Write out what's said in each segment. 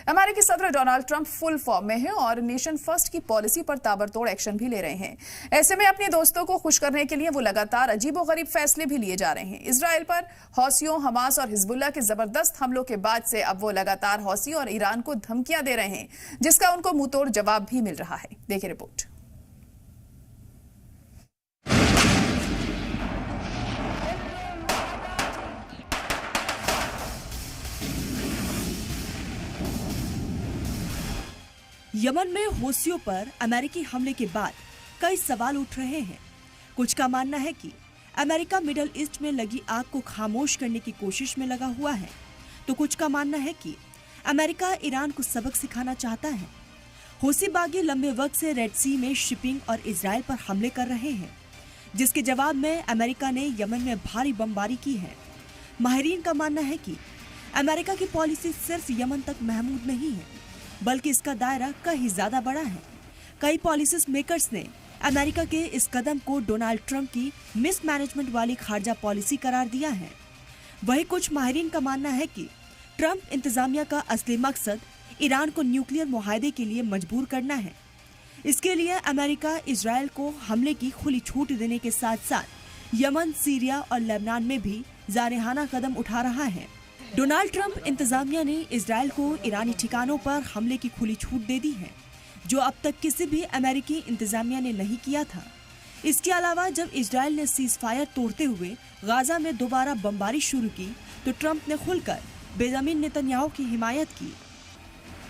अमेरिकी सदर Donald Trump full form में हैं और नेशन फर्स्ट की पॉलिसी पर ताबड़तोड़ एक्शन भी ले रहे हैं। ऐसे में अपने दोस्तों को खुश करने के लिए वो लगातार अजीबोगरीब फैसले भी लिए जा रहे हैं। इजराइल पर हौसियों, हमास और हिजबुल्लाह के जबरदस्त हमलों के बाद से अब वो लगातार हौसी और ईरान को धमकियां दे रहे हैं, जिसका उनको मुंहतोड़ जवाब भी मिल रहा है। देखिए रिपोर्ट। यमन में हौसियों पर अमेरिकी हमले के बाद कई सवाल उठ रहे हैं। कुछ का मानना है कि अमेरिका मिडिल ईस्ट में लगी आग को खामोश करने की कोशिश में लगा हुआ है, तो कुछ का मानना है कि अमेरिका ईरान को सबक सिखाना चाहता है। हौसी बागी लंबे वक्त से रेड सी में शिपिंग और इजराइल पर हमले कर रहे हैं, जिसके जवाब में अमेरिका ने यमन में भारी बमबारी की है। माहिरीन का मानना है कि अमेरिका की पॉलिसी सिर्फ यमन तक महदूद नहीं है, बल्कि इसका दायरा कहीं ज्यादा बड़ा है। कई पॉलिसी मेकर्स ने अमेरिका के इस कदम को डोनाल्ड ट्रंप की मिसमैनेजमेंट वाली खारजा पॉलिसी करार दिया है। वही कुछ माहिरीन का मानना है कि ट्रंप इंतजामिया का असली मकसद ईरान को न्यूक्लियर मुआहदे के लिए मजबूर करना है। इसके लिए अमेरिका इजराइल को हमले की खुली छूट देने के साथ साथ यमन, सीरिया और लेबनान में भी जारहाना कदम उठा रहा है। डोनाल्ड ट्रंप इंतजामिया ने इजराइल को ईरानी ठिकानों पर हमले की खुली छूट दे दी है, जो अब तक किसी भी अमेरिकी इंतजामिया ने नहीं किया था। इसके अलावा जब इजराइल ने सीज फायर तोड़ते हुए गाजा में दोबारा बमबारी शुरू की, तो ट्रंप ने खुलकर बेंजामिन नेतन्याहू की हिमायत की।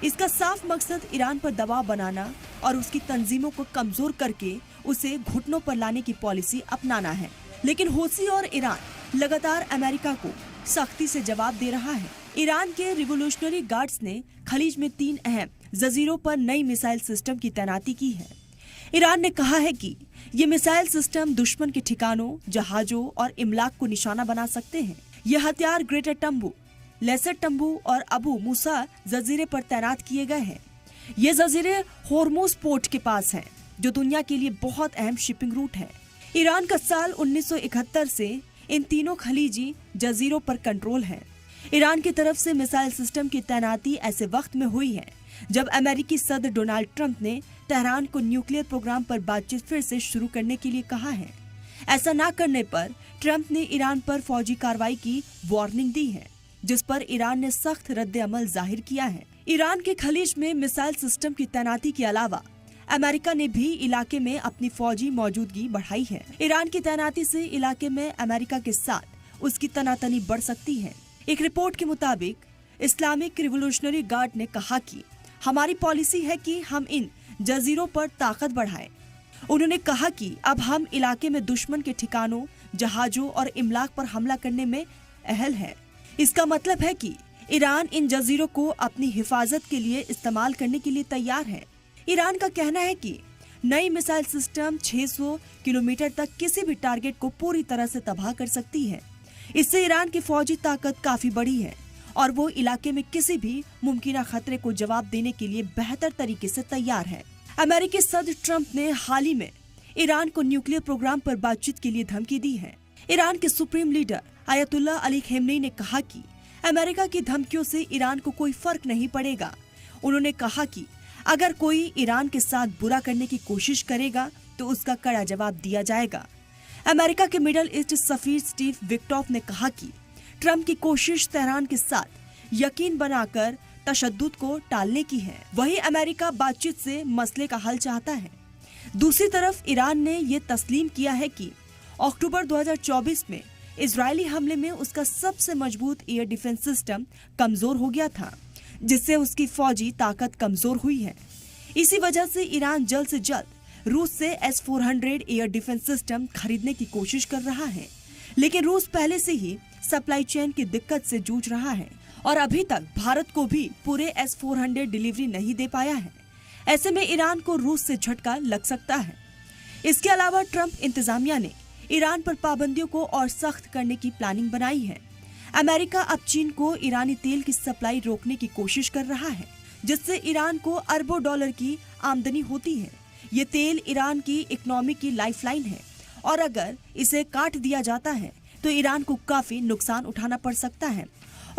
इसका साफ मकसद ईरान पर दबाव बनाना और उसकी तंजीमों को कमजोर करके उसे घुटनों पर लाने की पॉलिसी अपनाना है। लेकिन हौसी और ईरान लगातार अमेरिका को सख्ती से जवाब दे रहा है। ईरान के रिवोल्यूशनरी गार्ड्स ने खलीज में 3 अहम जजीरों पर नई मिसाइल सिस्टम की तैनाती की है। ईरान ने कहा है कि ये मिसाइल सिस्टम दुश्मन के ठिकानों, जहाजों और इमलाक को निशाना बना सकते हैं। ये हथियार ग्रेटर टम्बू, लेसर टम्बू और अबू मूसा जजीरे पर तैनात किए गए हैं। ये जजीरे होर्मुज पोर्ट के पास हैं, जो दुनिया के लिए बहुत अहम शिपिंग रूट है। ईरान का साल 1971 से इन तीनों खलीजी जजीरों पर कंट्रोल है। ईरान की तरफ से मिसाइल सिस्टम की तैनाती ऐसे वक्त में हुई है जब अमेरिकी सदर डोनाल्ड ट्रंप ने तेहरान को न्यूक्लियर प्रोग्राम पर बातचीत फिर से शुरू करने के लिए कहा है। ऐसा न करने पर ट्रंप ने ईरान पर फौजी कार्रवाई की वार्निंग दी है, जिस पर ईरान ने सख्त रद्द अमल जाहिर किया है। ईरान के खलीज में मिसाइल सिस्टम की तैनाती के अलावा अमेरिका ने भी इलाके में अपनी फौजी मौजूदगी बढ़ाई है। ईरान की तैनाती से इलाके में अमेरिका के साथ उसकी तनातनी बढ़ सकती है। एक रिपोर्ट के मुताबिक इस्लामिक रिवोल्यूशनरी गार्ड ने कहा कि हमारी पॉलिसी है कि हम इन जजीरों पर ताकत बढ़ाएं। उन्होंने कहा कि अब हम इलाके में दुश्मन के ठिकानों, जहाजों और इमलाक पर हमला करने में अहल है। इसका मतलब है कि ईरान इन जजीरों को अपनी हिफाजत के लिए इस्तेमाल करने के लिए तैयार है। ईरान का कहना है कि नई मिसाइल सिस्टम 600 किलोमीटर तक किसी भी टारगेट को पूरी तरह से तबाह कर सकती है। इससे ईरान की फौजी ताकत काफी बड़ी है और वो इलाके में किसी भी मुमकिन खतरे को जवाब देने के लिए बेहतर तरीके से तैयार है। अमेरिकी सदर ट्रंप ने हाल ही में ईरान को न्यूक्लियर प्रोग्राम पर बातचीत के लिए धमकी दी है। ईरान के supreme leader Ayatollah Ali Khamenei ने कहा कि अमेरिका की धमकियों से ईरान को कोई फर्क नहीं पड़ेगा। उन्होंने कहा कि अगर कोई ईरान के साथ बुरा करने की कोशिश करेगा तो उसका कड़ा जवाब दिया जाएगा। अमेरिका के मिडिल ईस्ट सफीर स्टीव विक्टॉफ ने कहा कि ट्रंप की कोशिश तेहरान के साथ यकीन बनाकर तशद्दुद को टालने की है। वहीं अमेरिका बातचीत से मसले का हल चाहता है। दूसरी तरफ ईरान ने ये तस्लीम किया है कि अक्टूबर 2024 में इजरायली हमले में उसका सबसे मजबूत एयर डिफेंस सिस्टम कमजोर हो गया था, जिससे उसकी फौजी ताकत कमजोर हुई है। इसी वजह से ईरान जल्द से जल्द रूस से S-400 एयर डिफेंस सिस्टम खरीदने की कोशिश कर रहा है। लेकिन रूस पहले से ही सप्लाई चेन की दिक्कत से जूझ रहा है और अभी तक भारत को भी पूरे S-400 डिलीवरी नहीं दे पाया है। ऐसे में ईरान को रूस से झटका लग सकता है। इसके अलावा ट्रंप इंतजामिया ने ईरान पर पाबंदियों को और सख्त करने की प्लानिंग बनाई है। अमेरिका अब चीन को ईरानी तेल की सप्लाई रोकने की कोशिश कर रहा है, जिससे ईरान को अरबों डॉलर की आमदनी होती है। ये तेल ईरान की इकोनॉमी की लाइफलाइन है और अगर इसे काट दिया जाता है तो ईरान को काफी नुकसान उठाना पड़ सकता है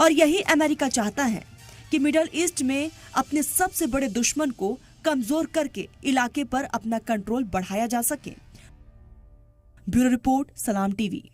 और यही अमेरिका चाहता है कि मिडल ईस्ट में अपने सबसे बड़े दुश्मन को कमजोर करके इलाके पर अपना कंट्रोल बढ़ाया जा सके। ब्यूरो रिपोर्ट, सलाम टीवी।